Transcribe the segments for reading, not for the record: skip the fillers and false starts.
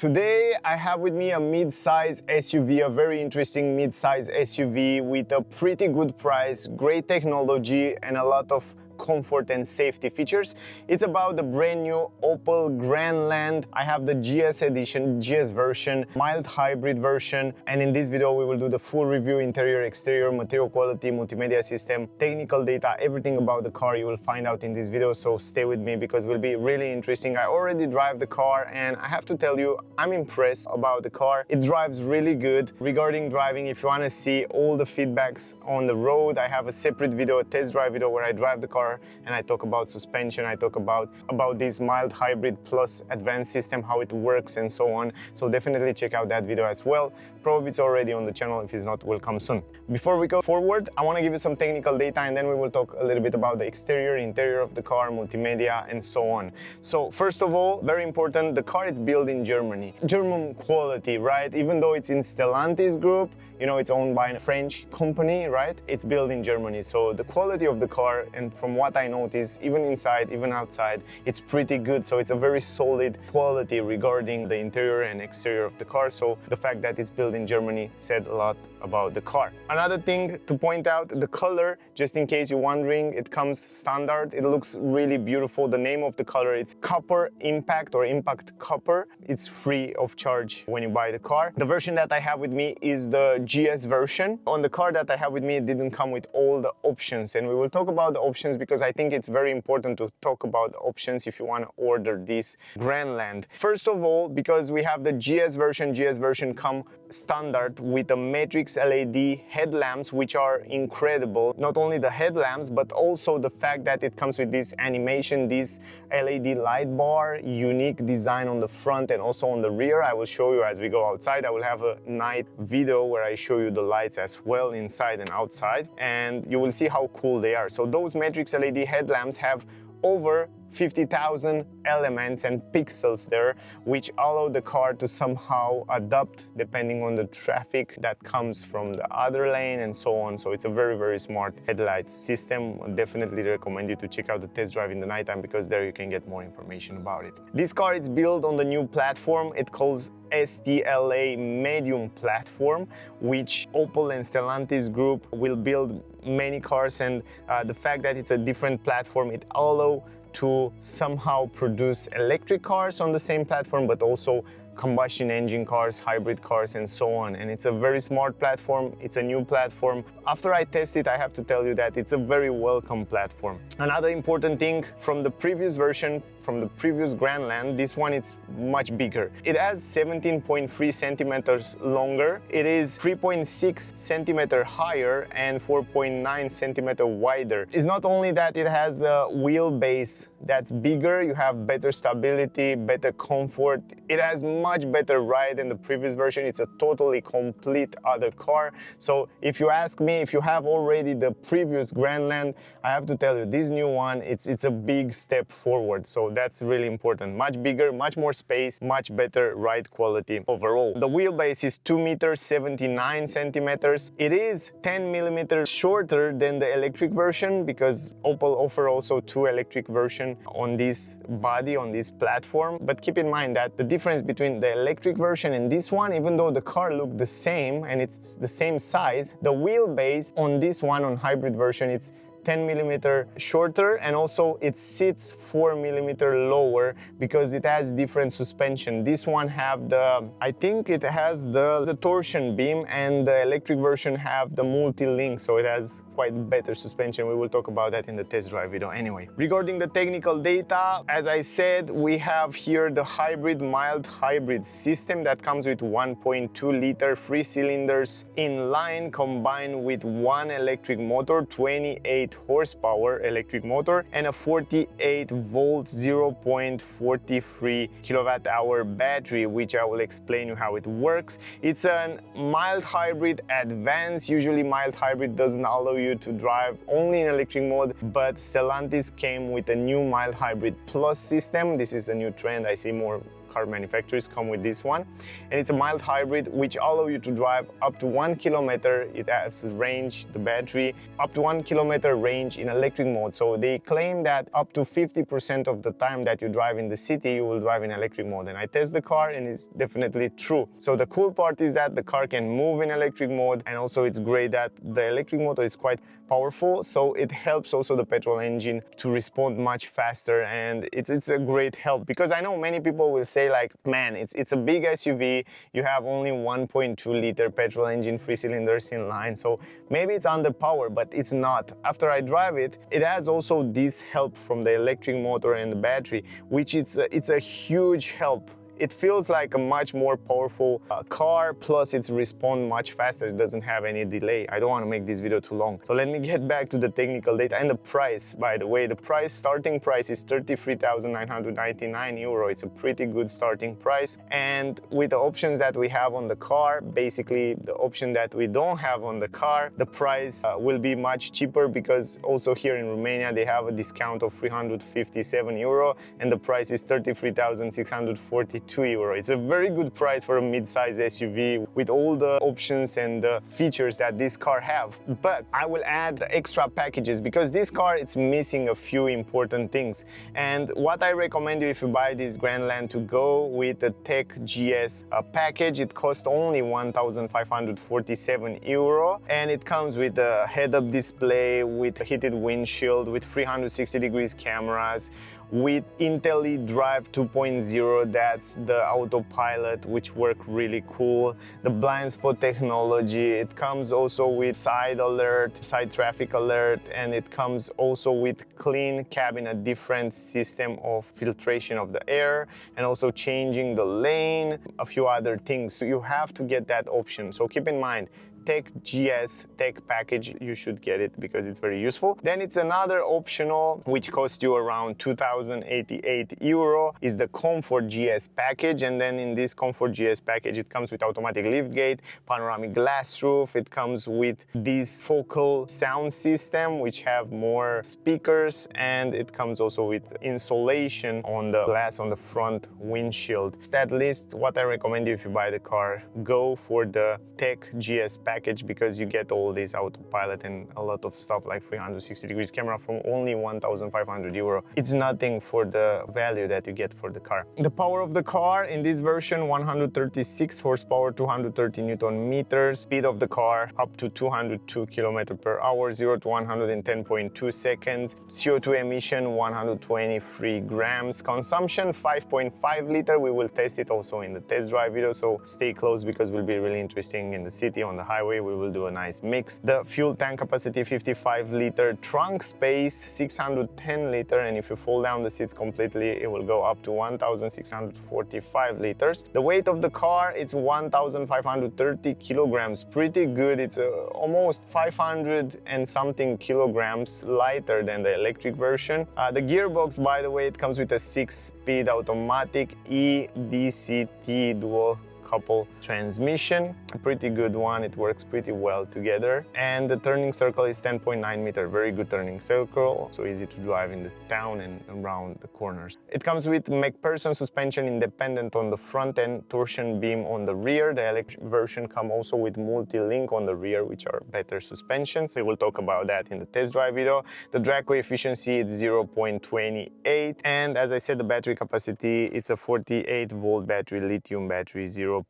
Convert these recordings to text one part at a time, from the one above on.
Today I have with me a mid-size SUV, a very interesting mid-size SUV with a pretty good price, great technology and a lot of comfort and safety features. It's about the brand new Opel Grandland. I have the GS edition, GS version, mild hybrid version, and in this video we will do the full review, interior, exterior, material quality, multimedia system, technical data, everything about the car you will find out in this video, so stay with me because it will be really interesting. I already drive the car and I have to tell you I'm impressed about the car. It drives really good. Regarding driving, if you want to see all the feedbacks on the road, I have a separate video, a test drive video where I drive the car and I talk about suspension, I talk about this mild hybrid plus advanced system, how it works and so on. So definitely check out that video as well. Probably it's already on the channel. If it's not, will come soon. Before we go forward, I want to give you some technical data and then we will talk a little bit about the exterior, interior of the car, multimedia and so on. So first of all, very important, the car is built in Germany. German quality, right? Even though it's in Stellantis group, you know, it's owned by a French company, right? It's built in Germany. So the quality of the car, and from what I notice, even inside, even outside, it's pretty good. So it's a very solid quality regarding the interior and exterior of the car. So the fact that it's built in Germany said a lot about the car. Another thing to point out, the color, just in case you're wondering, it comes standard. It looks really beautiful. The name of the color, it's Copper Impact or Impact Copper. It's free of charge when you buy the car. The version that I have with me is the GS version. On the car that I have with me, it didn't come with all the options, and we will talk about the options because I think it's very important to talk about the options if you want to order this Grandland. First of all, because we have the GS version come standard with the matrix LED headlamps, which are incredible. Not only the headlamps, but also the fact that it comes with this animation, this LED light bar, unique design on the front and also on the rear. I will show you as we go outside. I will have a night video where I show you the lights as well inside and outside, and you will see how cool they are. So those matrix LED headlamps have over 50,000 elements and pixels there, which allow the car to somehow adapt depending on the traffic that comes from the other lane and so on. So it's a very, very smart headlight system. I definitely recommend you to check out the test drive in the nighttime because there you can get more information about it. This car is built on the new platform. It calls STLA Medium platform, which Opel and Stellantis group will build many cars, and the fact that it's a different platform, it allows to somehow produce electric cars on the same platform, but also combustion engine cars, hybrid cars and so on. And it's a very smart platform. It's a new platform. After I test it, I have to tell you that it's a very welcome platform. Another important thing from the previous version, from the previous Grandland, this one is much bigger. It has 17.3 centimeters longer. It is 3.6 centimeter higher and 4.9 centimeter wider. It's not only that it has a wheelbase that's bigger, you have better stability, better comfort. It has much better ride than the previous version. It's a totally complete other car. So if you ask me, if you have already the previous Grandland, I have to tell you this new one, it's a big step forward. So that's really important. Much bigger, much more space, much better ride quality overall. The wheelbase is 2 meters 79 centimeters. It is 10 millimeters shorter than the electric version because Opel offer also 2 electric versions on this body, on this platform. But keep in mind that the difference between the electric version and this one, even though the car look the same and it's the same size, the wheelbase on this one, on hybrid version, it's 10 millimeter shorter, and also it sits 4 millimeter lower because it has different suspension. This one have the, I think it has the torsion beam, and the electric version have the multi-link, so it has quite better suspension. We will talk about that in the test drive video anyway. Regarding the technical data, as I said, we have here the hybrid, mild hybrid system that comes with 1.2 liter 3 cylinders in line, combined with one electric motor, 28 horsepower electric motor, and a 48 volt 0.43 kilowatt hour battery, which I will explain you how it works. It's a mild hybrid advanced. Usually mild hybrid doesn't allow you to drive only in electric mode, but Stellantis came with a new mild hybrid plus system. This is a new trend. I see more car manufacturers come with this one. And it's a mild hybrid which allow you to drive up to 1 kilometer. It has range, the battery, up to 1 kilometer range in electric mode. So they claim that up to 50% of the time that you drive in the city, you will drive in electric mode. And I test the car and it's definitely true. So the cool part is that the car can move in electric mode, and also it's great that the electric motor is quite powerful, so it helps also the petrol engine to respond much faster, and it's a great help. Because I know many people will say like, man, it's a big SUV, you have only 1.2 liter petrol engine, 3 cylinders in line, so maybe it's underpowered, but it's not. After I drive it, it has also this help from the electric motor and the battery, which it's a huge help. It feels like a much more powerful car, plus it's respond much faster, it doesn't have any delay. I don't want to make this video too long. So let me get back to the technical data and the price. By the way, the starting price is 33,999 euro. It's a pretty good starting price. And with the options that we have on the car, basically the option that we don't have on the car, the price will be much cheaper, because also here in Romania they have a discount of 357 euro and the price is 33,642 euro. It's a very good price for a mid-size SUV with all the options and the features that this car have. But I will add extra packages because this car, it's missing a few important things. And what I recommend you if you buy this Grandland, to go with the Tech GS package. It costs only 1,547 euro and it comes with a head-up display, with a heated windshield, with 360 degrees cameras, with Intel eDrive 2.0, that's the autopilot, which work really cool. The blind spot technology, it comes also with side alert, side traffic alert, and it comes also with clean cabin, a different system of filtration of the air, and also changing the lane, a few other things. So you have to get that option. So keep in mind, Tech GS Tech package, you should get it because it's very useful. Then it's another optional which costs you around 2,088 euro, is the Comfort GS package. And then in this Comfort GS package, it comes with automatic liftgate, panoramic glass roof, it comes with this focal sound system which have more speakers, and it comes also with insulation on the glass on the front windshield. At least what I recommend you if you buy the car, go for the Tech GS package, because you get all this autopilot and a lot of stuff like 360 degrees camera from only 1,500 euro. It's nothing for the value that you get for the car. The power of the car in this version, 136 horsepower, 230 Newton meters. Speed of the car up to 202 km per hour, 0 to 110.2 seconds. CO₂ emission 123 grams. Consumption 5.5 liter. We will test it also in the test drive video, so stay close because it will be really interesting in the city, on the highway. We will do a nice mix. The fuel tank capacity 55 liter, trunk space 610 liter, and if you fold down the seats completely, it will go up to 1,645 liters. The weight of the car, it's 1,530 kilograms, pretty good. It's almost 500 and something kilograms lighter than the electric version. The gearbox, by the way, it comes with a 6-speed automatic e-DCT dual couple transmission, a pretty good one. It works pretty well together, and the turning circle is 10.9 meter, very good turning circle, so easy to drive in the town and around the corners. It comes with MacPherson suspension, independent on the front and torsion beam on the rear. The electric version comes also with multi-link on the rear, which are better suspensions. We will talk about that in the test drive video. The drag coefficient is 0.28, and as I said, the battery capacity, it's a 48-volt battery, lithium battery, 0.43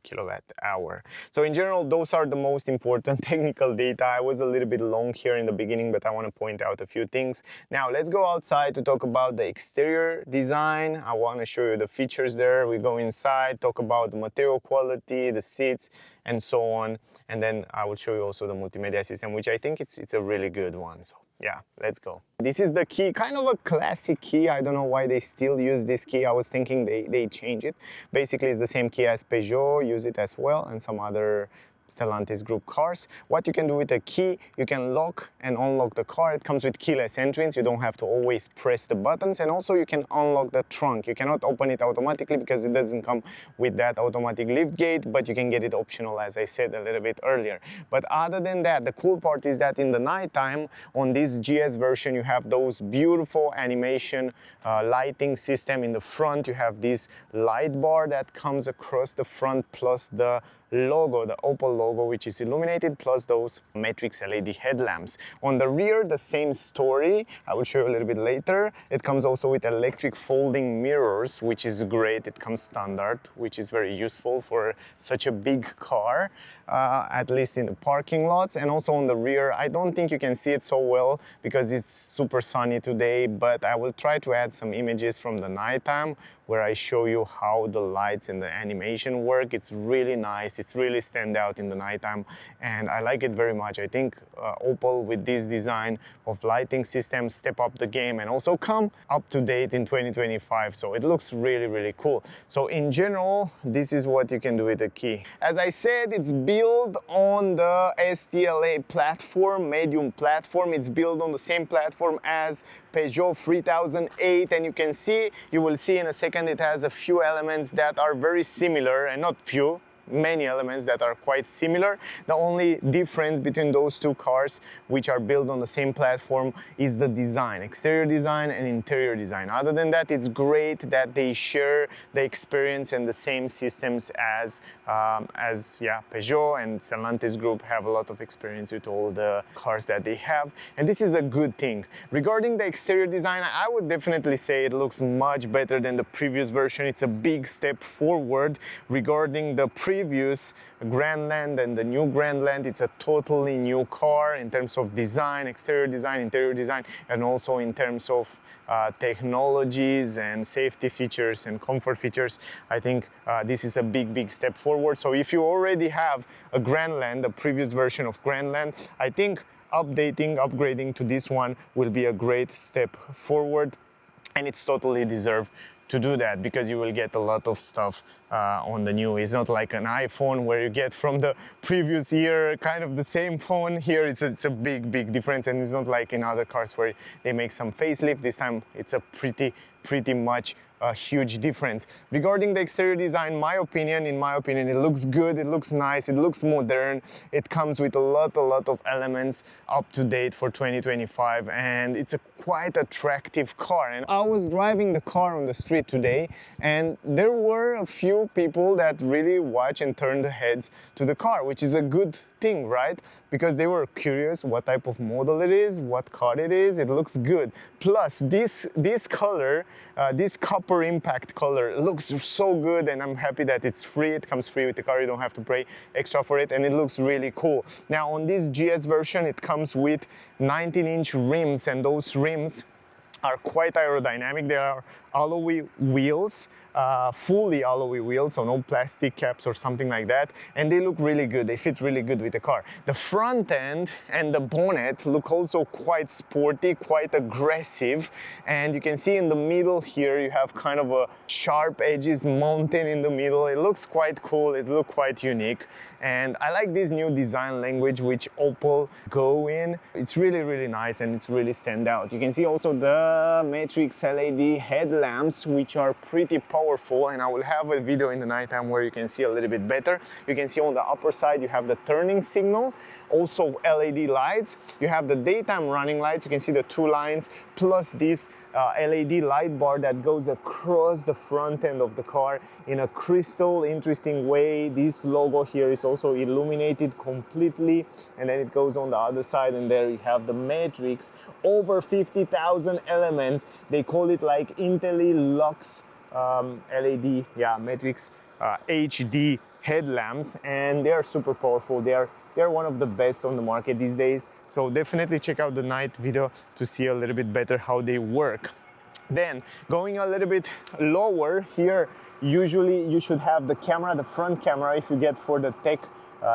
kilowatt hour. So in general, those are the most important technical data. I was a little bit long here in the beginning, but I want to point out a few things. Now let's go outside to talk about the exterior design. I want to show you the features there. We go inside, talk about the material quality, the seats, and so on. And then I will show you also the multimedia system, which I think it's a really good one. So yeah, let's go. This is the key, kind of a classic key. I don't know why they still use this key. I was thinking they change it. Basically, it's the same key as Peugeot, use it as well, and some other Stellantis group cars. What you can do with a key, you can lock and unlock the car. It comes with keyless entrance. You don't have to always press the buttons, and also you can unlock the trunk. You cannot open it automatically because it doesn't come with that automatic lift gate, but you can get it optional, as I said a little bit earlier. But other than that, the cool part is that in the nighttime on this GS version you have those beautiful animation lighting system in the front. You have this light bar that comes across the front, plus the logo, the Opel logo, which is illuminated, plus those matrix LED headlamps. On the rear, the same story. I will show you a little bit later. It comes also with electric folding mirrors, which is great. It comes standard, which is very useful for such a big car, at least in the parking lots. And also on the rear, I don't think you can see it so well because it's super sunny today, but I will try to add some images from the nighttime where I show you how the lights and the animation work. It's really nice. It's really stand out in the nighttime, and I like it very much. I think Opel with this design of lighting system step up the game and also come up to date in 2025. So it looks really, really cool. So in general, this is what you can do with the key. As I said, it's built on the STLA platform, medium platform. It's built on the same platform as Peugeot 3008, and you will see in a second it has a few elements that are very similar, and not few, many elements that are quite similar. The only difference between those two cars, which are built on the same platform, is the design, exterior design and interior design. Other than that, it's great that they share the experience and the same systems as Peugeot and Stellantis group have a lot of experience with all the cars that they have, and this is a good thing. Regarding the exterior design, I would definitely say it looks much better than the previous version. It's a big step forward. Regarding the previous Grandland and the new Grandland, it's a totally new car in terms of design, exterior design, interior design, and also in terms of technologies and safety features and comfort features. I think this is a big step forward. So if you already have a Grandland, the previous version of Grandland, I think upgrading to this one will be a great step forward, and it's totally deserved to do that because you will get a lot of stuff on the new. It's not like an iPhone where you get from the previous year kind of the same phone. Here it's a big difference, and it's not like in other cars where they make some facelift. This time it's a pretty much a huge difference. Regarding the exterior design, in my opinion, it looks good, it looks nice, it looks modern. It comes with a lot of elements up to date for 2025, and it's a quite attractive car. And I was driving the car on the street today, and there were a few people that really watch and turn their heads to the car, which is a good thing, right? Because they were curious what type of model it is, what car it is. It looks good. Plus this color, this copper impact color looks so good, and I'm happy that it's free. It comes free with the car. You don't have to pay extra for it, and it looks really cool. Now on this GS version, it comes with 19-inch rims, and those rims are quite aerodynamic. They are alloy wheels, fully alloy wheels, so no plastic caps or something like that, and they look really good. They fit really good with the car. The front end and the bonnet look also quite sporty, quite aggressive, and you can see in the middle here you have kind of a sharp edges mountain in the middle. It looks quite cool, it looks quite unique, and I like this new design language which Opel go in. It's really nice, and it's really stand out. You can see also the matrix LED headlamps, which are pretty powerful, and I will have a video in the nighttime where you can see a little bit better. You can see on the upper side you have the turning signal, also LED lights. You have the daytime running lights. You can see the two lines, plus this LED light bar that goes across the front end of the car in a crystal interesting way. This logo here, it's also illuminated completely, and then it goes on the other side, and there you have the matrix, over 50,000 elements. They call it like IntelliLux LED, matrix HD headlamps, and they are super powerful. They're one of the best on the market these days, so definitely check out the night video to see a little bit better how they work. Then going a little bit lower here, usually you should have the camera, the front camera, if you get for the tech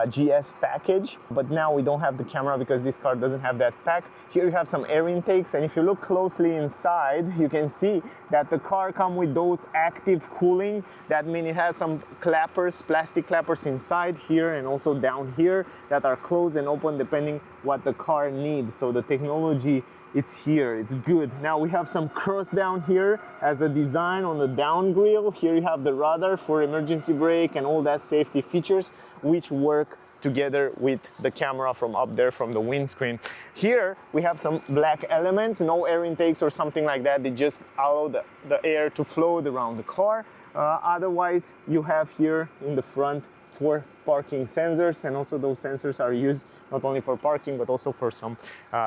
GS package, but now we don't have the camera because this car doesn't have that pack. Here you have some air intakes, and if you look closely inside, you can see that the car comes with those active cooling. That means it has some clappers, plastic clappers inside here and also down here that are closed and open depending what the car needs. So the technology, it's here, it's good. Now we have some cross down here as a design on the down grille. Here you have the radar for emergency brake and all that safety features which work together with the camera from up there from the windscreen. Here we have some black elements, no air intakes or something like that. They just allow the air to flow around the car. Otherwise you have here in the front 4 parking sensors, and also those sensors are used not only for parking but also for some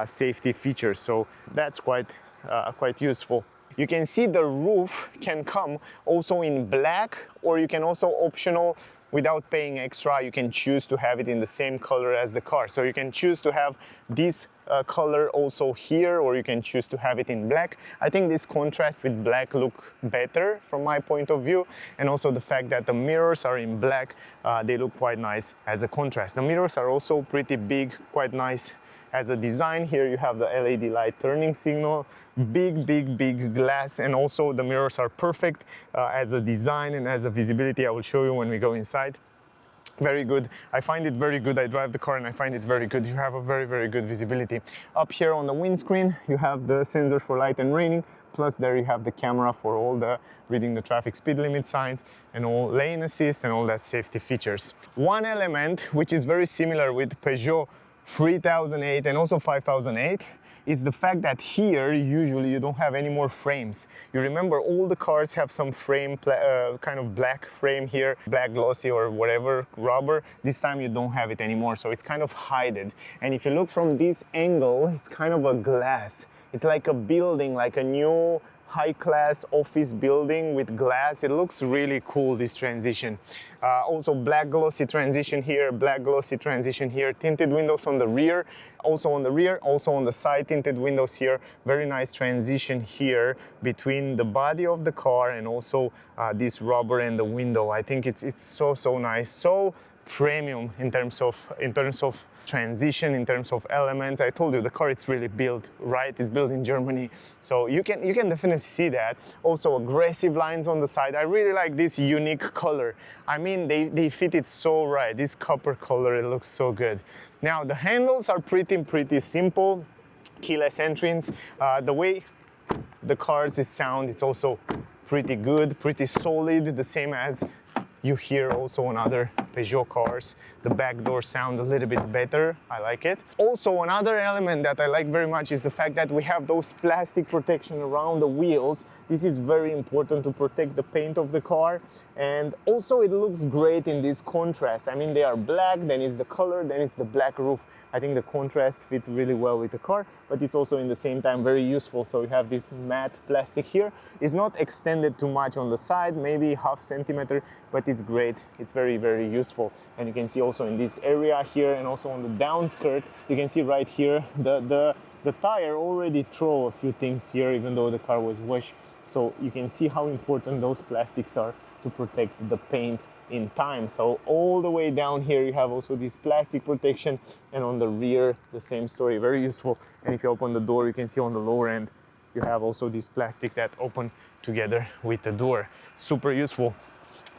safety features, so that's quite useful. You can see the roof can come also in black, or you can also optional, without paying extra, you can choose to have it in the same color as the car. So you can choose to have this color also here, or you can choose to have it in black. I think this contrast with black look better from my point of view, and also the fact that the mirrors are in black, they look quite nice as a contrast. The mirrors are also pretty big, quite nice as a design. Here you have the LED light turning signal, big glass, and also the mirrors are perfect as a design and as a visibility. I will show you when we go inside. Very good. I find it very good. I drive the car and I find it very good. You have a very good visibility. Up here on the windscreen you have the sensors for light and raining, plus there you have the camera for all the reading the traffic speed limit signs and all lane assist and all that safety features. One element which is very similar with Peugeot 3008 and also 5008 is the fact that here usually you don't have any more frames. You remember all the cars have some frame, kind of black frame here, black glossy or whatever rubber. This time you don't have it anymore, so it's kind of hidden. And if you look from this angle, it's kind of a glass. It's like a building, like a new high-class office building with glass. It looks really cool, this transition. Also black glossy transition here, black glossy transition here, tinted windows on the rear, also on the side tinted windows here. Very nice transition here between the body of the car and also this rubber and the window. I think it's so nice, so premium in terms of transition, in terms of elements. I told you the car, it's really built right. It's built in Germany, so you can definitely see that. Also aggressive lines on the side. I really like this unique color. I mean, they fit it so right. This copper color, it looks so good. Now the handles are pretty simple. Keyless entrance. The way the cars is sound, it's also pretty good, pretty solid, the same as you hear also on other Peugeot cars. The back door sound a little bit better. I like it. Also, another element that I like very much is the fact that we have those plastic protection around the wheels. This is very important to protect the paint of the car, and also it looks great in this contrast. I mean, they are black, then it's the color, then it's the black roof. I think the contrast fits really well with the car, but it's also in the same time very useful. So we have this matte plastic here. It's not extended too much on the side, maybe ½ centimeter, but it's great. It's very useful. And you can see also in this area here and also on the down skirt, you can see right here the tire already throw a few things here, even though the car was washed. So you can see how important those plastics are to protect the paint in time. So all the way down here you have also this plastic protection, and on the rear the same story, very useful. And if you open the door, you can see on the lower end you have also this plastic that open together with the door. Super useful.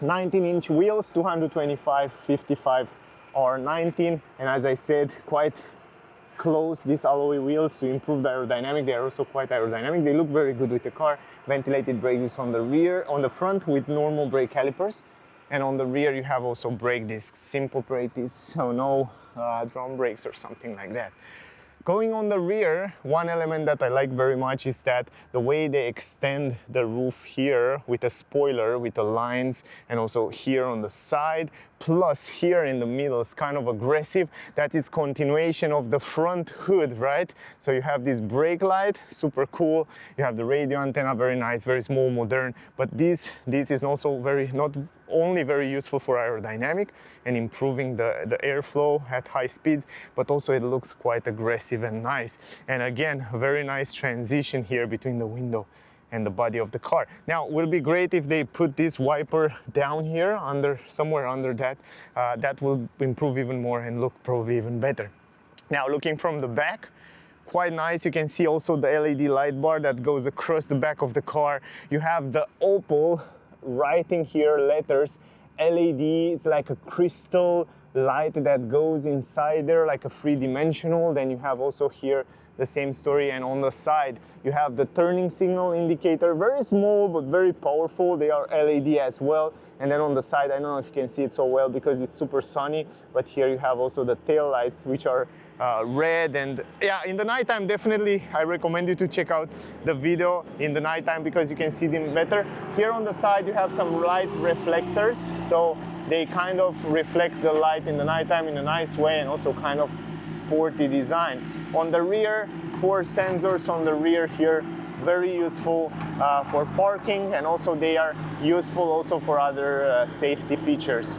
19-inch wheels, 225 55 R19, and as I said, quite close, these alloy wheels, to improve the aerodynamic. They are also quite aerodynamic. They look very good with the car. Ventilated brake discs on the rear, on the front with normal brake calipers. And on the rear you have also brake discs, simple brake discs, so no drum brakes or something like that. Going on the rear, one element that I like very much is that the way they extend the roof here with a spoiler, with the lines, and also here on the side, plus here in the middle is kind of aggressive. That is continuation of the front hood, right? So you have this brake light, super cool. You have the radio antenna, very nice, very small, modern. But this is also not only very useful for aerodynamic and improving the airflow at high speeds, but also it looks quite aggressive and nice. And again, a very nice transition here between the window and the body of the car. Now, it will be great if they put this wiper down here, somewhere under that. That will improve even more and look probably even better. Now, looking from the back, quite nice. You can see also the LED light bar that goes across the back of the car. You have the Opel writing here, letters, LED. It's like a crystal light that goes inside there, like a three-dimensional. Then you have also here the same story, and on the side you have the turning signal indicator, very small but very powerful. They are LED as well. And then on the side, I don't know if you can see it so well because it's super sunny, but here you have also the tail lights, which are red. And yeah, in the nighttime, definitely I recommend you to check out the video in the nighttime because you can see them better. Here on the side you have some light reflectors, so they kind of reflect the light in the nighttime in a nice way, and also kind of sporty design. On the rear, 4 sensors on the rear here, very useful for parking, and also they are useful also for other safety features.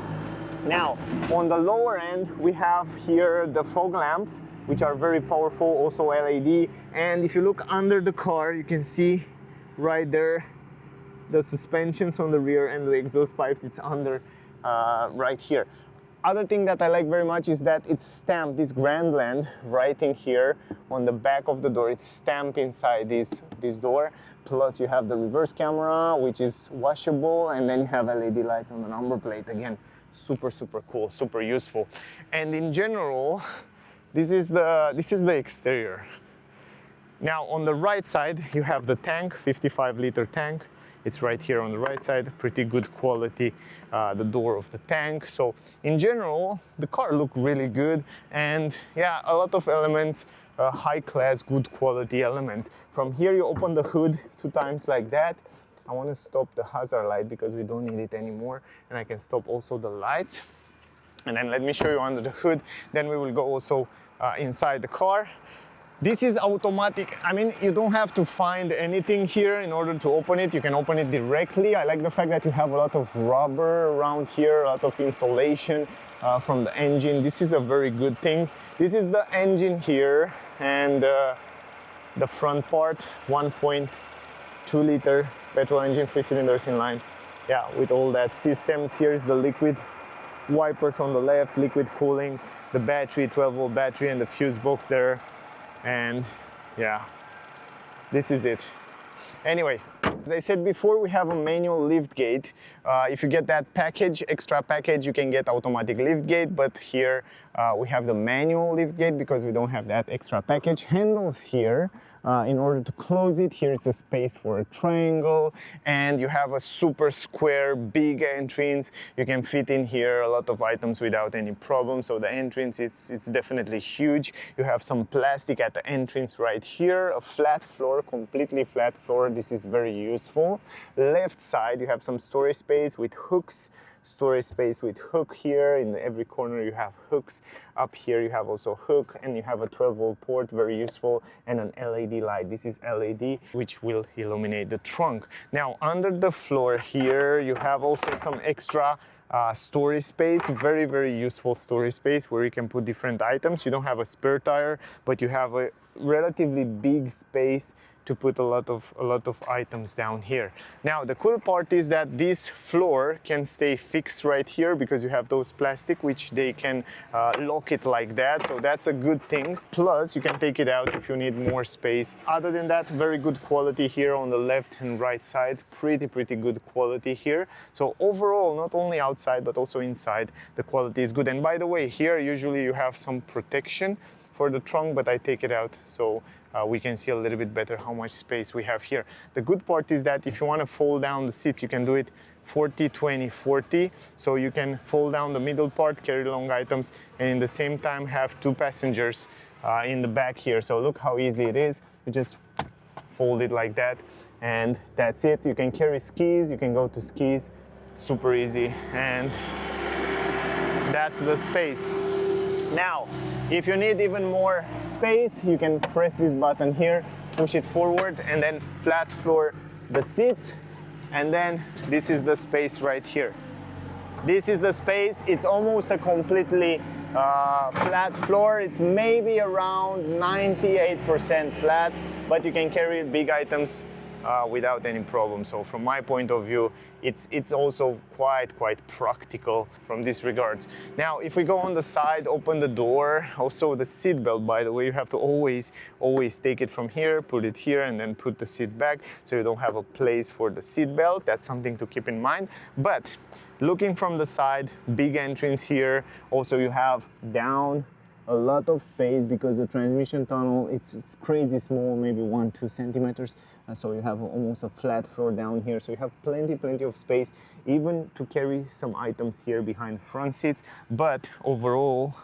Now, on the lower end, we have here the fog lamps, which are very powerful, also LED. And if you look under the car, you can see right there the suspensions on the rear and the exhaust pipes. It's under right here. Other thing that I like very much is that it's stamped, this Grandland writing here on the back of the door. It's stamped inside this door. Plus you have the reverse camera, which is washable, and then you have LED lights on the number plate. Again, super cool, super useful. And in general, this is the exterior. Now on the right side you have the tank, 55-liter tank. It's right here on the right side, pretty good quality, the door of the tank. So in general, the car looked really good, and yeah, a lot of elements, high class, good quality elements. From here you open the hood 2 times like that. I want to stop the hazard light because we don't need it anymore, and I can stop also the lights. And then let me show you under the hood, then we will go also inside the car. This is automatic. I mean, you don't have to find anything here in order to open it. You can open it directly. I like the fact that you have a lot of rubber around here, a lot of insulation from the engine. This is a very good thing. This is the engine here, and the front part, 1.2-liter petrol engine, 3 cylinders in line. Yeah, with all that systems. Here is the liquid wipers on the left, liquid cooling, the battery, 12-volt battery, and the fuse box there. And yeah, this is it. Anyway, as I said before, we have a manual lift gate. If you get that package, extra package, you can get automatic lift gate, but here we have the manual lift gate because we don't have that extra package. Handles here, in order to close it, here it's a space for a triangle, and you have a super square big entrance. You can fit in here a lot of items without any problem. So the entrance, it's definitely huge. You have some plastic at the entrance right here, a flat floor, completely flat floor. This is very useful. Left side, you have some storage space with hooks. Storage space with hook here. In every corner you have hooks. Up here you have also hook, and you have a 12-volt port, very useful, and an LED light. This is LED, which will illuminate the trunk. Now under the floor here you have also some extra storage space, very useful storage space where you can put different items. You don't have a spare tire, but you have a relatively big space to put a lot of items down here. Now the cool part is that this floor can stay fixed right here because you have those plastic which they can lock it like that, so that's a good thing. Plus you can take it out if you need more space. Other than that, very good quality here on the left and right side, pretty good quality here. So overall, not only outside but also inside, the quality is good. And by the way, here usually you have some protection for the trunk, but I take it out so we can see a little bit better how much space we have here. The good part is that if you want to fold down the seats, you can do it 40-20-40, so you can fold down the middle part, carry long items, and in the same time have 2 passengers in the back here. So look how easy it is. You just fold it like that, and that's it. You can carry skis, you can go to skis, super easy, and that's the space. Now, if you need even more space, you can press this button here, push it forward, and then flat floor the seats, and then this is the space right here. This is the space. It's almost a completely flat floor. It's maybe around 98% flat, but you can carry big items without any problem. So from my point of view, it's also quite practical from this regards. Now, if we go on the side, open the door, also the seat belt, by the way, you have to always take it from here, put it here, and then put the seat back, so you don't have a place for the seat belt. That's something to keep in mind. But looking from the side, big entrance here. Also, you have down a lot of space because the transmission tunnel, it's crazy small, maybe 1-2 centimeters. So you have almost a flat floor down here. So you have plenty of space, even to carry some items here behind the front seats. But overall,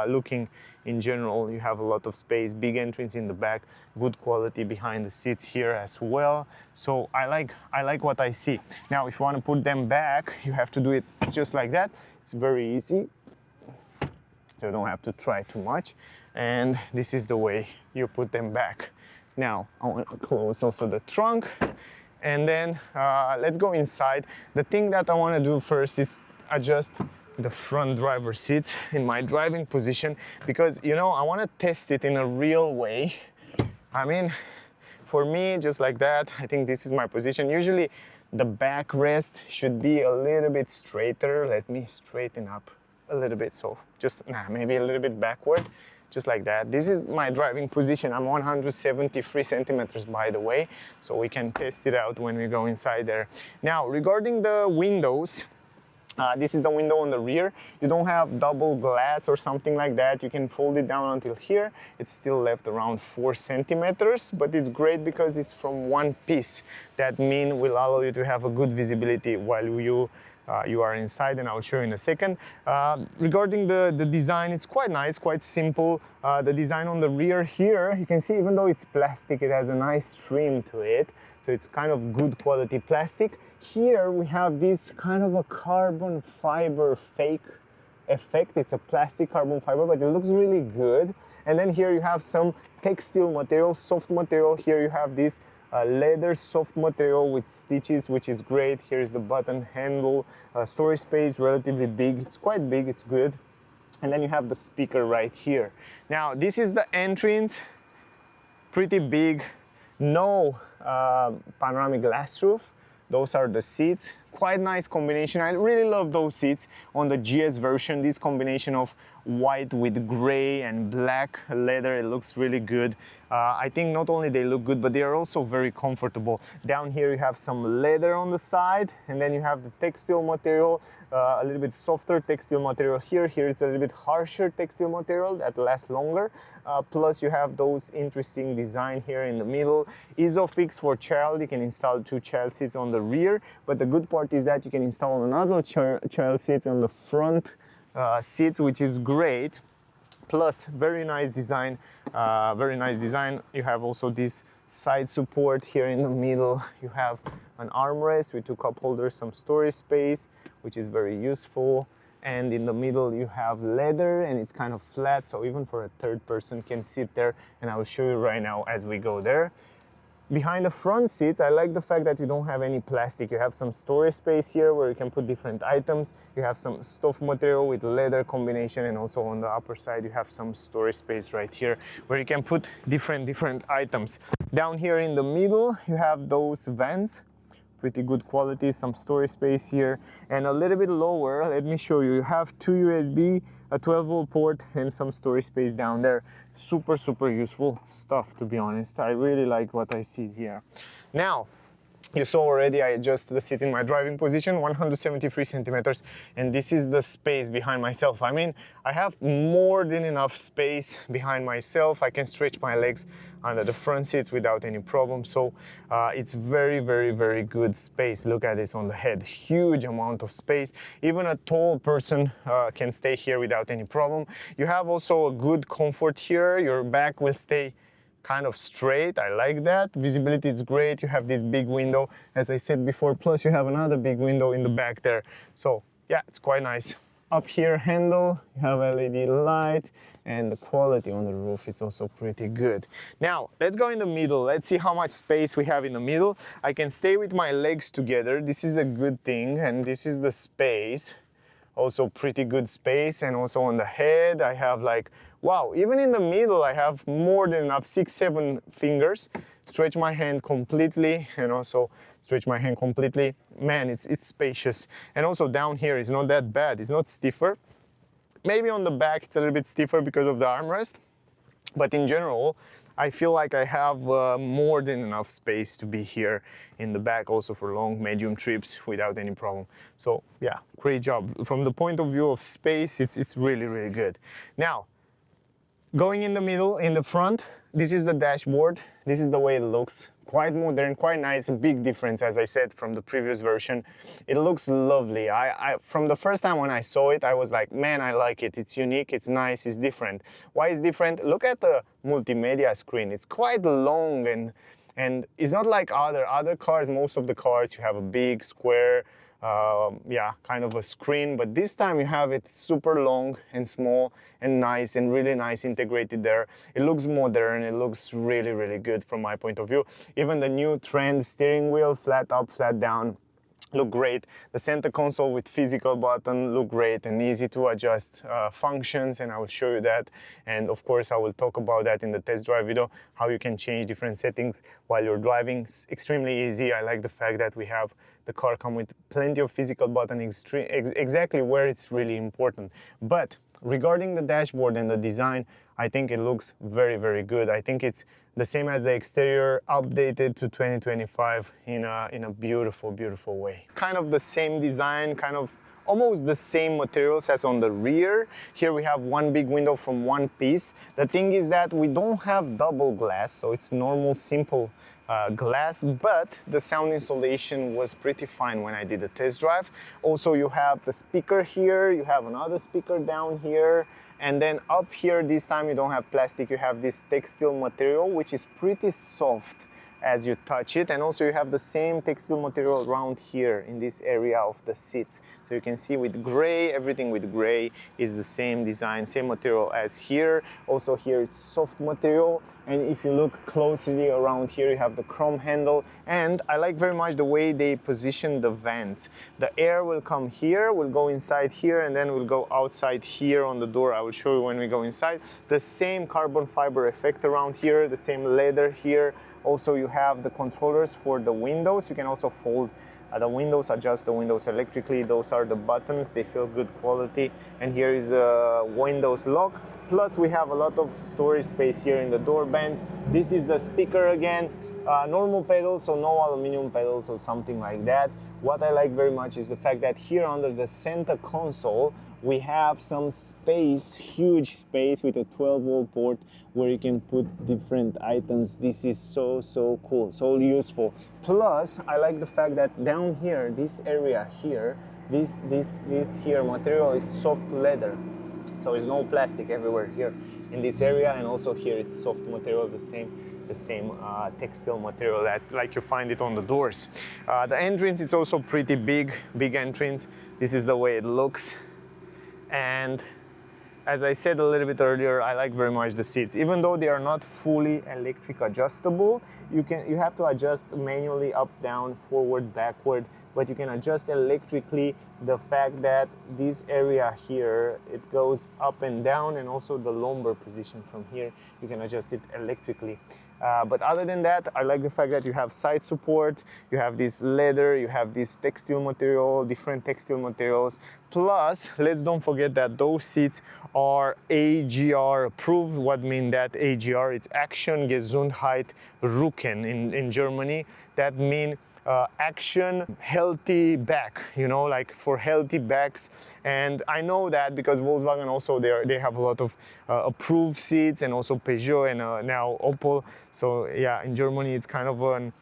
looking in general, you have a lot of space, big entrance in the back, good quality behind the seats here as well. So I like what I see. Now, if you want to put them back, you have to do it just like that. It's very easy. So you don't have to try too much. And this is the way you put them back. Now, I want to close also the trunk. And then let's go inside. The thing that I want to do first is adjust the front driver seat in my driving position, because, you know, I want to test it in a real way. I mean, for me, just like that, I think this is my position. Usually the backrest should be a little bit straighter. Let me straighten up a little bit. So just maybe a little bit backward, just like that. This is my driving position. I'm 173 centimeters, by the way, so we can test it out when we go inside there. Now, regarding the windows, this is the window on the rear. You don't have double glass or something like that. You can fold it down until here. It's still left around 4 centimeters, but it's great because it's from one piece. That means will allow you to have a good visibility while you are inside, and I'll show you in a second. Regarding the design, it's quite nice, quite simple. The design on the rear here, you can see even though it's plastic, it has a nice trim to it. So it's kind of good quality plastic. Here we have this kind of a carbon fiber fake effect. It's a plastic carbon fiber, but it looks really good. And then here you have some textile material, soft material. Here you have this leather soft material with stitches, which is great. Here's the button handle, storage space, relatively big. It's quite big, it's good. And then you have the speaker right here. Now, this is the entrance, pretty big, no panoramic glass roof. Those are the seats. Quite nice combination. I really love those seats on the GS version. This combination of white with gray and black leather, it looks really good. I think not only they look good, but they are also very comfortable. Down here you have some leather on the side, and then you have the textile material, a little bit softer textile material here. Here it's a little bit harsher textile material that lasts longer. Plus you have those interesting design here in the middle. Isofix for child. You can install 2 child seats on the rear, but the good part is that you can install another child seats on the front seats, which is great. Plus, very nice design, You have also this side support here in the middle. You have an armrest with 2 cup holders, some storage space, which is very useful. And in the middle you have leather, and it's kind of flat, so even for a third person can sit there, and I will show you right now as we go there. Behind the front seats, I like the fact that you don't have any plastic. You have some storage space here where you can put different items. You have some stuff material with leather combination, and also on the upper side you have some storage space right here where you can put different items. Down here in the middle you have those vents, pretty good quality, some storage space here. And a little bit lower, let me show you, you have 2 USB, a 12-volt port, and some storage space down there. Super useful stuff, to be honest. I really like what I see here. Now, you saw already I adjusted the seat in my driving position, 173 centimeters, and this is the space behind myself. I mean, I have more than enough space behind myself. I can stretch my legs under the front seats without any problem. So it's very good space. Look at this on the head, huge amount of space. Even a tall person can stay here without any problem. You have also a good comfort here. Your back will stay kind of straight. I like that. Visibility is great. You have this big window, as I said before, plus you have another big window in the back there. So yeah, it's quite nice. Up here handle, you have LED light, and the quality on the roof, it's also pretty good. Now, let's go in the middle. Let's see how much space we have in the middle. I can stay with my legs together. This is a good thing, and this is the space. Also pretty good space, and also on the head I have like wow, even in the middle I have more than enough, 6-7 fingers. Stretch my hand completely and also stretch my hand completely. Man, it's spacious. And also down here is not that bad, it's not stiffer. Maybe on the back it's a little bit stiffer because of the armrest, but in general I feel like I have more than enough space to be here in the back also for long medium trips without any problem. So yeah, great job. From the point of view of space, it's really good. Now, going in the middle, in the front, this is the dashboard. This is the way it looks. Quite modern, quite nice, a big difference, as I said, from the previous version. It looks lovely. From the first time when I saw it, I was like, man, I like it. It's unique, it's nice, it's different. Why is different? Look at the multimedia screen. It's quite long and it's not like other cars. Most of the cars, you have a big square, yeah, kind of a screen, but this time you have it super long and small and nice and really nice integrated there. It looks modern, it looks really good from my point of view. Even the new trend steering wheel, flat up, flat down, look great. The center console with physical button look great and easy to adjust functions, and I will show you that. And of course I will talk about that in the test drive video, how you can change different settings while you're driving. It's extremely easy. I like the fact that we have the car come with plenty of physical button, exactly where it's really important. But regarding the dashboard and the design, I think it looks very good. I think it's the same as the exterior, updated to 2025 in a beautiful way. Kind of the same design, kind of almost the same materials as on the rear. Here we have one big window from one piece. The thing is that we don't have double glass, so it's normal, simple glass, but the sound insulation was pretty fine when I did the test drive. Also, you have the speaker here, you have another speaker down here, and then up here this time you don't have plastic, you have this textile material which is pretty soft as you touch it, and also you have the same textile material around here in this area of the seat. So you can see with gray, everything with gray is the same design, same material as here. Also here it's soft material, and if you look closely around here you have the chrome handle, and I like very much the way they position the vents. The air will come here, will go inside here, and then will go outside here on the door. I will show you when we go inside. The same carbon fiber effect around here, the same leather here. Also you have the controllers for the windows. You can also fold the windows, adjust the windows electrically. Those are the buttons, they feel good quality. And here is the windows lock. Plus we have a lot of storage space here in the door bands. This is the speaker again, normal pedals, so no aluminum pedals or something like that. What I like very much is the fact that here under the center console we have some space, huge space with a 12-volt port where you can put different items. This is so cool, so useful. Plus, I like the fact that down here, this area here, this here material, it's soft leather. So there's no plastic everywhere here in this area, and also here it's soft material, the same textile material that like you find it on the doors. The entrance is also pretty big entrance. This is the way it looks. And as I said a little bit earlier, I like very much the seats. Even though they are not fully electric adjustable, you have to adjust manually up, down, forward, backward, but you can adjust electrically the fact that this area here, it goes up and down, and also the lumbar position from here, you can adjust it electrically. But other than that, I like the fact that you have side support, you have this leather, you have this textile material, different textile materials. Plus, let's don't forget that those seats are AGR approved. What mean that AGR? It's Action Gesundheit Rücken in Germany. That means action healthy back, you know, like for healthy backs. And I know that because Volkswagen also they have a lot of approved seats, and also Peugeot and now Opel. So yeah, in Germany it's kind of an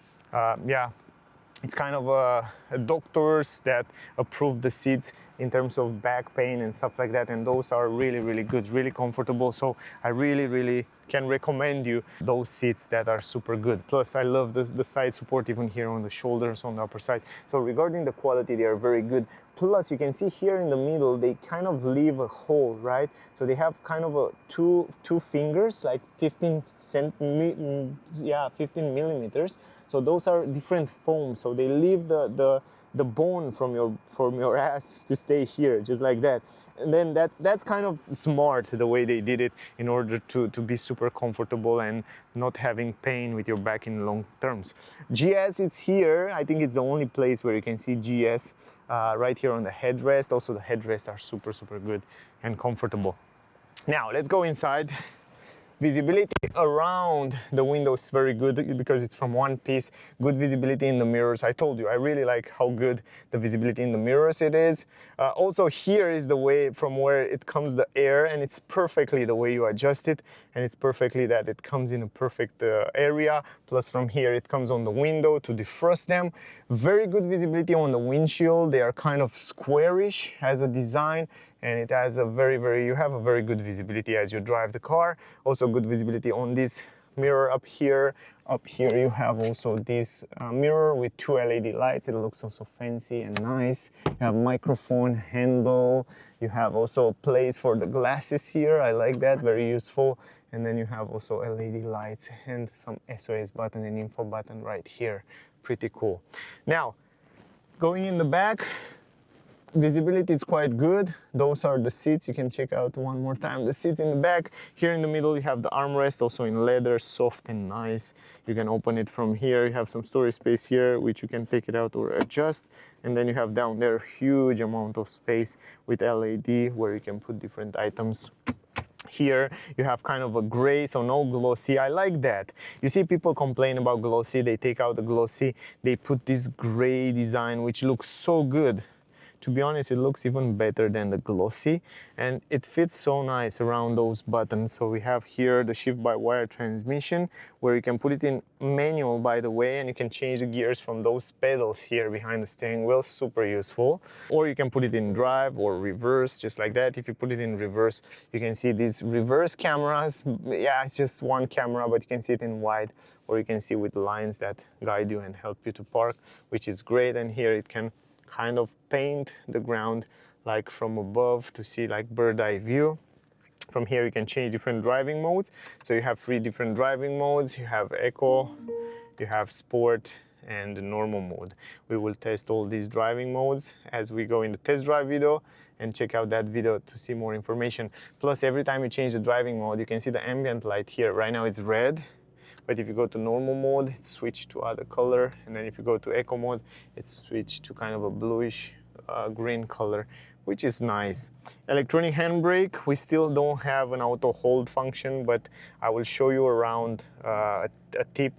it's kind of doctors that approve the seats in terms of back pain and stuff like that, and those are really good, really comfortable. So I really can recommend you those seats that are super good. Plus I love the side support even here on the shoulders on the upper side. So regarding the quality, they are very good. Plus you can see here in the middle they kind of leave a hole, right? So they have kind of a two fingers, like 15 millimeters. So those are different foams, so they leave the the bone from your ass to stay here, just like that. And then that's kind of smart the way they did it, in order to be super comfortable and not having pain with your back in long terms. GS, it's here. I think it's the only place where you can see GS right here on the headrest. Also, the headrests are super good and comfortable. Now let's go inside. Visibility around the windows is very good because it's from one piece. Good visibility in the mirrors. I told you, I really like how good the visibility in the mirrors it is. Also, here is the way from where it comes the air, and it's perfectly the way you adjust it, and it's perfectly that it comes in a perfect area. Plus from here it comes on the window to defrost them. Very good visibility on the windshield. They are kind of squarish as a design, and it has a you have a very good visibility as you drive the car. Also good visibility on this mirror up here. Up here you have also this mirror with 2 LED lights. It looks also fancy and nice. You have microphone handle. You have also a place for the glasses here. I like that, very useful. And then you have also LED lights and some SOS button and info button right here. Pretty cool. Now, going in the back, visibility is quite good. Those are the seats. You can check out one more time the seats in the back. Here in the middle you have the armrest, also in leather, soft and nice. You can open it from here. You have some storage space here, which you can take it out or adjust. And then you have down there huge amount of space with LED where you can put different items. Here you have kind of a gray, so no glossy. I like that. You see people complain about glossy. They take out the glossy, they put this gray design which looks so good. To be honest, it looks even better than the glossy, and it fits so nice around those buttons. So we have here the shift-by-wire transmission, where you can put it in manual, by the way, and you can change the gears from those pedals here behind the steering wheel. Super useful. Or you can put it in drive or reverse, just like that. If you put it in reverse, you can see these reverse cameras. Yeah, it's just one camera, but you can see it in wide, or you can see with lines that guide you and help you to park, which is great. And here it can kind of paint the ground like from above to see like bird eye view. From here you can change different driving modes. So you have 3 different driving modes. You have eco, you have sport, and the normal mode. We will test all these driving modes as we go in the test drive video, and check out that video to see more information. Plus, every time you change the driving mode, you can see the ambient light here. Right now it's red, but if you go to normal mode, it's switched to other color. And then if you go to eco mode, it's switched to kind of a bluish green color, which is nice. Electronic handbrake, we still don't have an auto hold function, but I will show you around a tip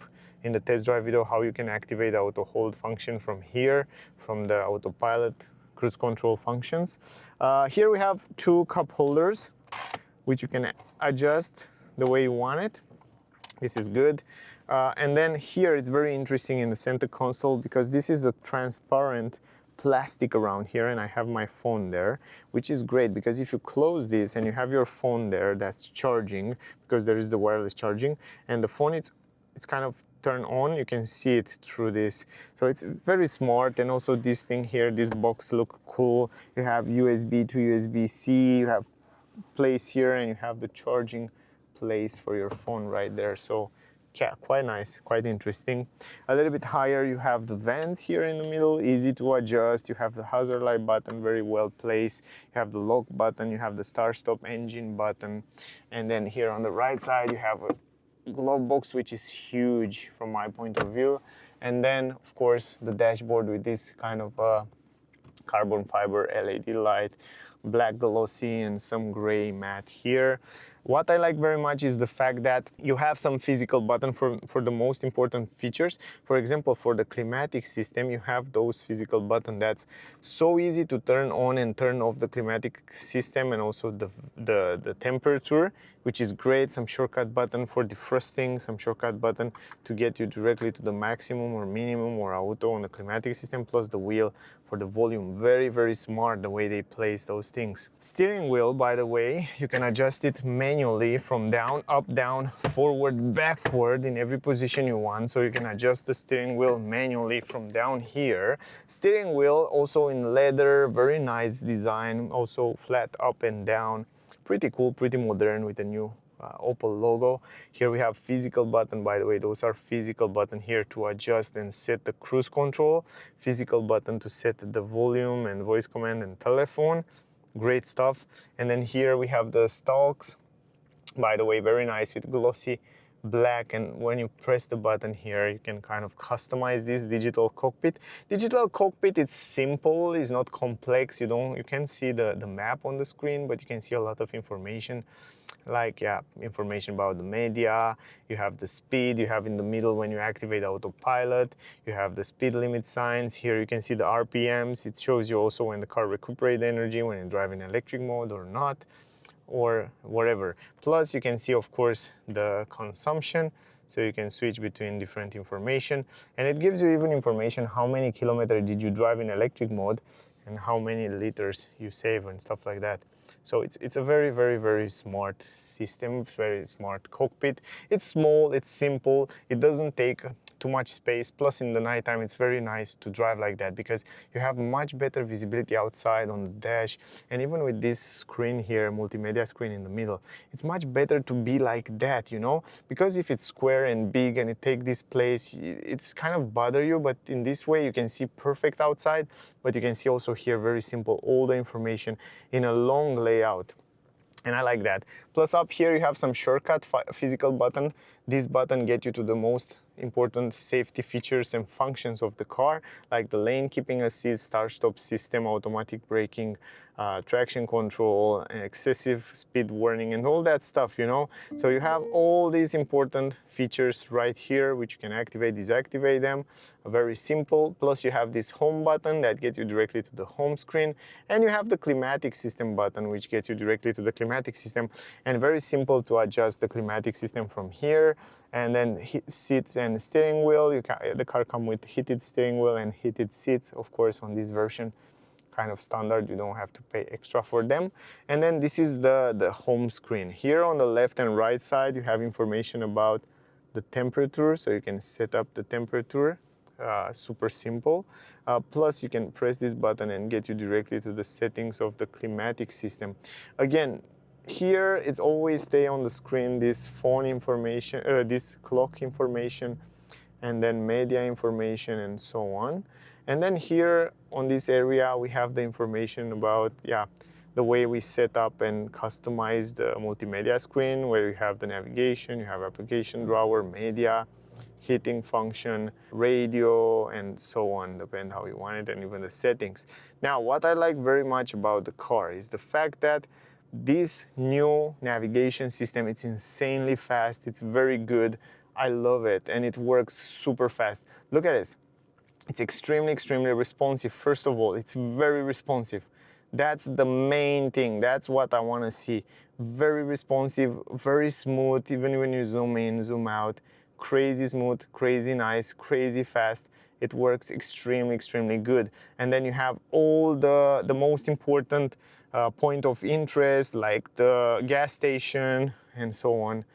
in the test drive video how you can activate the auto hold function from here, from the autopilot cruise control functions. Here we have 2 cup holders, which you can adjust the way you want it. This is good. And then here it's very interesting in the center console, because this is a transparent plastic around here, and I have my phone there, which is great because if you close this and you have your phone there that's charging, because there is the wireless charging, and the phone it's kind of turned on, you can see it through this. So it's very smart. And also this thing here, this box look cool. You have USB to USB-C, you have place here, and you have the charging place for your phone right there. So yeah, quite nice, quite interesting. A little bit higher, you have the vents here in the middle, easy to adjust. You have the hazard light button, very well placed. You have the lock button, you have the start stop engine button. And then here on the right side, you have a glove box, which is huge from my point of view. And then of course the dashboard with this kind of carbon fiber LED light, black glossy and some gray matte here. What I like very much is the fact that you have some physical button for the most important features. For example, for the climatic system, you have those physical button that's so easy to turn on and turn off the climatic system, and also the temperature, which is great. Some shortcut button for defrosting, some shortcut button to get you directly to the maximum or minimum or auto on the climatic system, plus the wheel for the volume. Very, very smart the way they place those things. Steering wheel, by the way, you can adjust it manually from down, up, down, forward, backward in every position you want. So you can adjust the steering wheel manually from down here. Steering wheel also in leather, very nice design, also flat up and down. Pretty cool, pretty modern with the new Opel logo. Here we have physical button, by the way, those are physical button here to adjust and set the cruise control, physical button to set the volume and voice command and telephone. Great stuff. And then here we have the stalks, by the way, very nice with glossy black, and when you press the button here you can kind of customize this digital cockpit. Digital cockpit, it's simple, it's not complex. You can see the map on the screen, but you can see a lot of information, like information about the media. You have the speed, you have in the middle when you activate autopilot, you have the speed limit signs. Here you can see the RPMs. It shows you also when the car recuperates energy, when you drive in electric mode or not, or whatever. Plus you can see, of course, the consumption, so you can switch between different information, and it gives you even information how many kilometers did you drive in electric mode and how many liters you save and stuff like that. So it's a very, very, very smart system. It's very smart cockpit. It's small, it's simple, it doesn't take too much space. Plus in the nighttime it's very nice to drive like that because you have much better visibility outside on the dash. And even with this screen here, multimedia screen in the middle, it's much better to be like that, you know, because if it's square and big and it take this place, it's kind of bother you. But in this way you can see perfect outside, but you can see also here very simple all the information in a long layout, and I like that. Plus up here you have some shortcut physical button. This button get you to the most important safety features and functions of the car, like the lane keeping assist, start stop system, automatic braking, traction control, excessive speed warning, and all that stuff, you know. So you have all these important features right here, which you can activate, deactivate them. Very simple. Plus you have this home button that gets you directly to the home screen, and you have the climatic system button, which gets you directly to the climatic system, and very simple to adjust the climatic system from here. And then seats and steering wheel, the car comes with heated steering wheel and heated seats, of course, on this version, kind of standard, you don't have to pay extra for them. And then this is the home screen. Here on the left and right side you have information about the temperature, so you can set up the temperature, super simple. Plus you can press this button and get you directly to the settings of the climatic system. Again, here it always stay on the screen, this phone information, this clock information, and then media information and so on. And then here on this area we have the information about the way we set up and customize the multimedia screen, where you have the navigation, you have application drawer, media, heating function, radio, and so on, depend how you want it, and even the settings. Now what I like very much about the car is the fact that this new navigation system, it's insanely fast, it's very good, I love it, and it works super fast. Look at this, it's extremely responsive. First of all, it's very responsive. That's the main thing, that's what I want to see. Very responsive, very smooth, even when you zoom in, zoom out, crazy smooth, crazy nice, crazy fast. It works extremely good. And then you have all the most important point of interest, like the gas station and so on,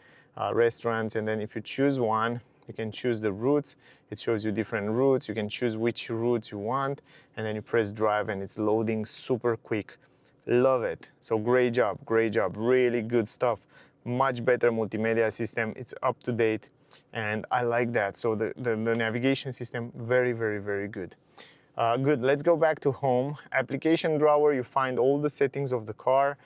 restaurants. And then if you choose one, you can choose the routes. It shows you different routes. You can choose which routes you want, and then you press drive and it's loading super quick. Love it. So great job, really good stuff. Much better multimedia system. It's up to date, and I like that. So the navigation system, very good. Good, let's go back to home. Application drawer, you find all the settings of the car.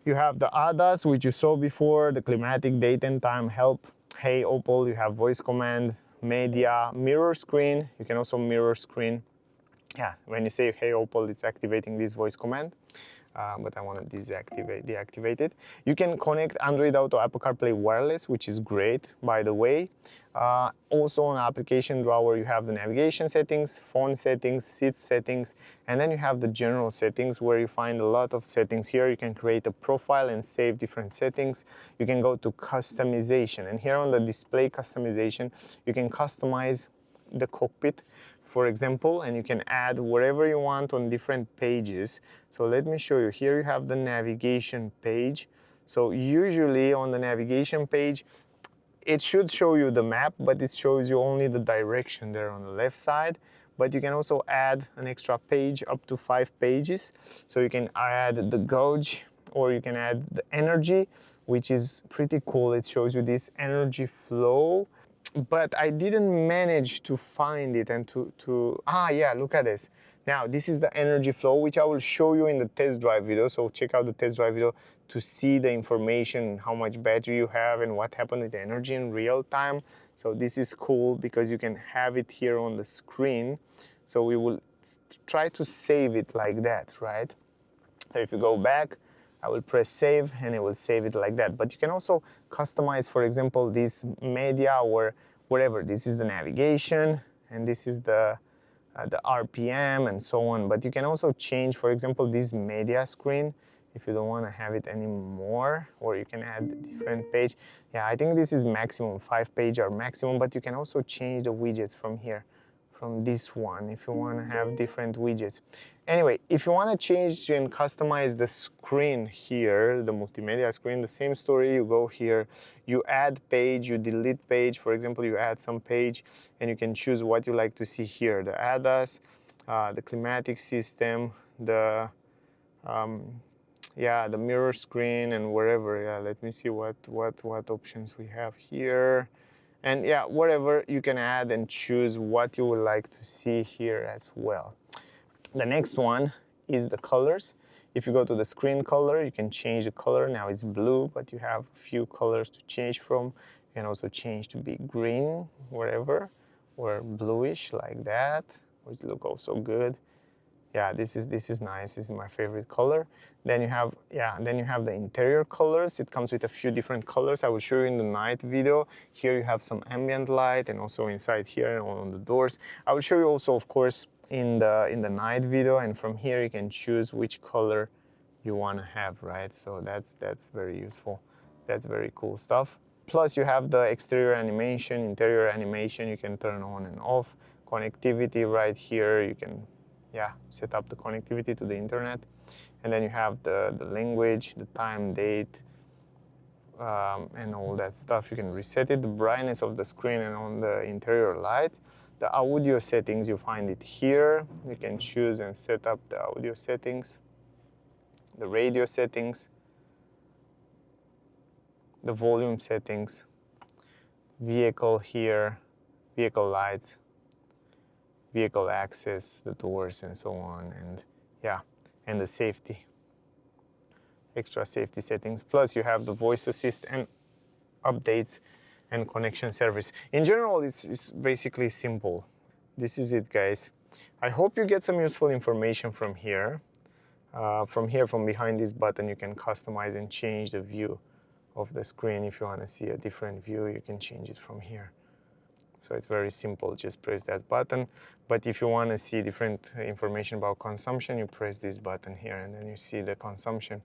You have the ADAS, which you saw before, the climatic, date and time, help, hey Opel. You have voice command, media, mirror screen. You can also mirror screen. When you say hey Opel, it's activating this voice command. But I want to deactivate it. You can connect Android Auto, Apple CarPlay wireless, which is great, by the way. Also on application drawer, you have the navigation settings, phone settings, seat settings, and then you have the general settings, where you find a lot of settings. Here you can create a profile and save different settings. You can go to customization, and here on the display customization, you can customize the cockpit, for example, and you can add wherever you want on different pages. So let me show you. Here you have the navigation page. So usually on the navigation page, it should show you the map, but it shows you only the direction there on the left side. But you can also add an extra page, up to 5 pages. So you can add the gauge or you can add the energy, which is pretty cool. It shows you this energy flow, but I didn't manage to find it and yeah, look at this. Now this is the energy flow, which I will show you in the test drive video, so check out the test drive video to see the information, how much battery you have and what happened with the energy in real time. So this is cool because you can have it here on the screen. So we will try to save it like that, right? So if you go back, I will press save and it will save it like that. But you can also customize, for example, this media or whatever. This is the navigation and this is the RPM and so on. But you can also change, for example, this media screen if you don't want to have it anymore, or you can add a different page. Yeah, I think this is maximum, 5 page or maximum, but you can also change the widgets from here, from this one, if you want to have different widgets. Anyway, if you want to change and customize the screen here, the multimedia screen, the same story. You go here, you add page, you delete page. For example, you add some page and you can choose what you like to see here. The ADAS, the climatic system, the yeah, the mirror screen and wherever. Yeah, let me see what options we have here. And yeah, whatever you can add and choose what you would like to see here as well. The next one is the colors. If you go to the screen color, you can change the color. Now it's blue, but you have a few colors to change from. You can also change to be green, wherever, or bluish like that, which look also good. Yeah, this is nice. This is my favorite color. Then you have, yeah, then you have the interior colors. It comes with a few different colors. I will show you in the night video. Here you have some ambient light, and also inside here on the doors. I will show you also, of course, in the night video, and from here you can choose which color you want to have, right? So that's very useful. That's very cool stuff. Plus you have the exterior animation, interior animation. You can turn on and off. Connectivity right here. You can, yeah, set up the connectivity to the internet. And then you have the language, the time, date, and all that stuff. You can reset it, the brightness of the screen, and on the interior light. The audio settings, you find it here. You can choose and set up the audio settings, the radio settings, the volume settings, vehicle here, vehicle lights, vehicle access, the doors, and so on, and yeah, and the safety, extra safety settings. Plus you have the voice assist and updates and connection service. In general, it's basically simple. This is it, guys. I hope you get some useful information from here. From behind this button, you can customize and change the view of the screen. If you want to see a different view, you can change it from here. So it's very simple, just press that button. But if you want to see different information about consumption, you press this button here and then you see the consumption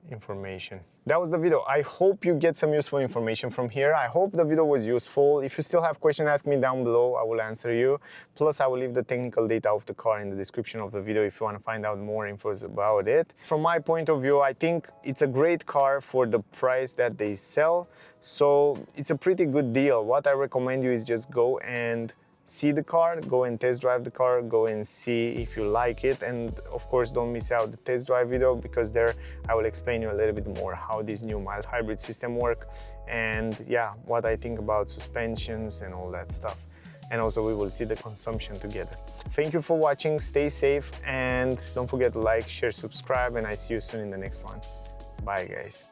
information. That was the video. I hope you get some useful information from here. I hope the video was useful. If you still have questions, ask me down below. I will answer you. Plus, I will leave the technical data of the car in the description of the video if you want to find out more info about it. From my point of view, I think it's a great car for the price that they sell. So it's a pretty good deal. What I recommend you is just go and see the car, go and test drive the car, go and see if you like it, and of course don't miss out the test drive video, because there I will explain you a little bit more how this new mild hybrid system work, and yeah, what I think about suspensions and all that stuff. And also we will see the consumption together. Thank you for watching, stay safe, and don't forget to like, share, subscribe, and I see you soon in the next one. Bye guys.